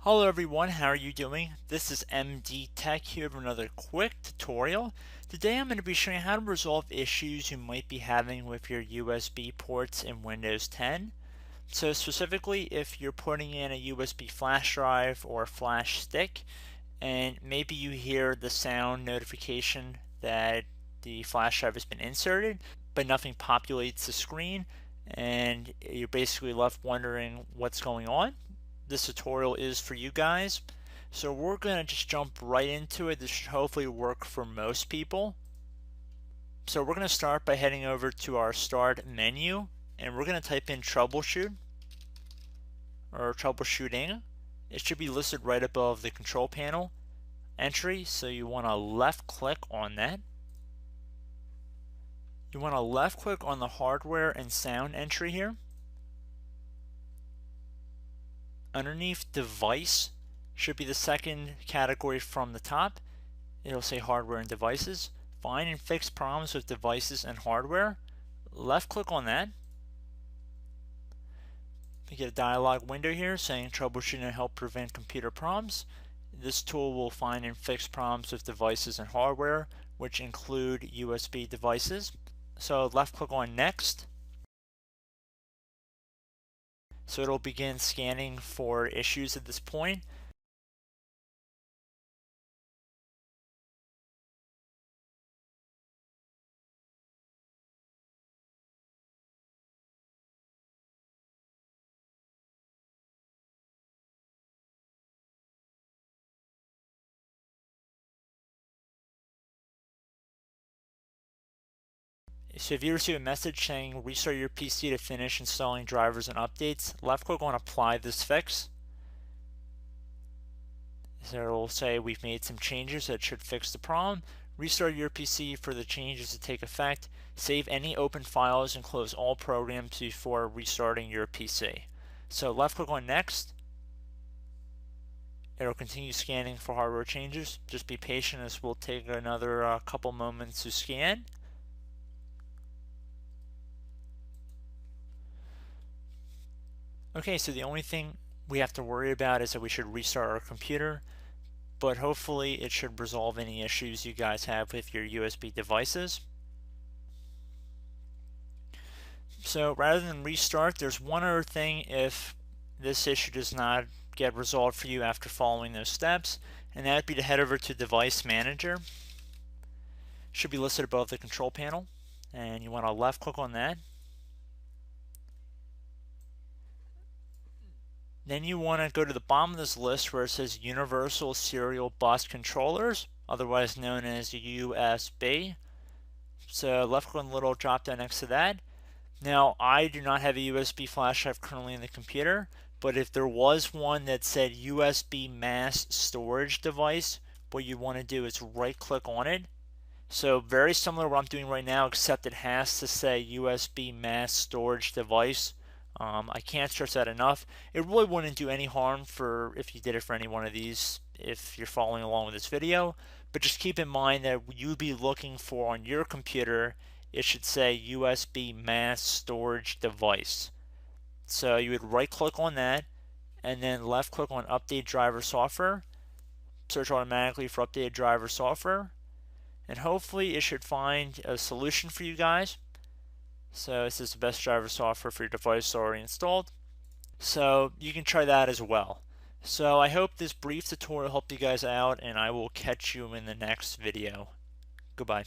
Hello everyone, how are you doing? This is MD Tech here with another quick tutorial. Today I'm going to be showing you how to resolve issues you might be having with your USB ports in Windows 10. So specifically if you're putting in a USB flash drive or flash stick and maybe you hear the sound notification that the flash drive has been inserted but nothing populates the screen and you're basically left wondering what's going on. This tutorial is for you guys. So we're going to just jump right into it. This should hopefully work for most people. So we're going to start by heading over to our start menu and we're going to type in troubleshoot or troubleshooting. It should be listed right above the control panel entry, so you want to left click on that. You want to left click on the hardware and sound entry here. Underneath device should be the second category from the top. It'll say hardware and devices. Find and fix problems with devices and hardware. Left click on that. We get a dialog window here saying troubleshooting to help prevent computer problems. This tool will find and fix problems with devices and hardware, which include USB devices. So left click on next. So it'll begin scanning for issues at this point. So if you receive a message saying restart your PC to finish installing drivers and updates, left click on apply this fix. So it will say we've made some changes that should fix the problem. Restart your PC for the changes to take effect. Save any open files and close all programs before restarting your PC. So left click on next. It'll continue scanning for hardware changes. Just be patient, this will take another couple moments to scan. Okay, so the only thing we have to worry about is that we should restart our computer, but hopefully it should resolve any issues you guys have with your USB devices. So rather than restart, there's one other thing if this issue does not get resolved for you after following those steps, and that would be to head over to Device Manager. It should be listed above the control panel, and you want to left click on that. Then you want to go to the bottom of this list where it says Universal Serial Bus Controllers, otherwise known as USB. So left click on the little drop down next to that. Now I do not have a USB flash drive currently in the computer, but if there was one that said USB mass storage device, what you want to do is right click on it. So very similar to what I'm doing right now, except it has to say USB mass storage device. I can't stress that enough. It really wouldn't do any harm for if you did it for any one of these if you're following along with this video, but just keep in mind that you'd be looking for on your computer, it should say USB mass storage device. So you would right click on that and then left click on update driver software, search automatically for updated driver software, and hopefully it should find a solution for you guys. So this is the best driver software for your device already installed. So you can try that as well. So I hope this brief tutorial helped you guys out, and I will catch you in the next video. Goodbye.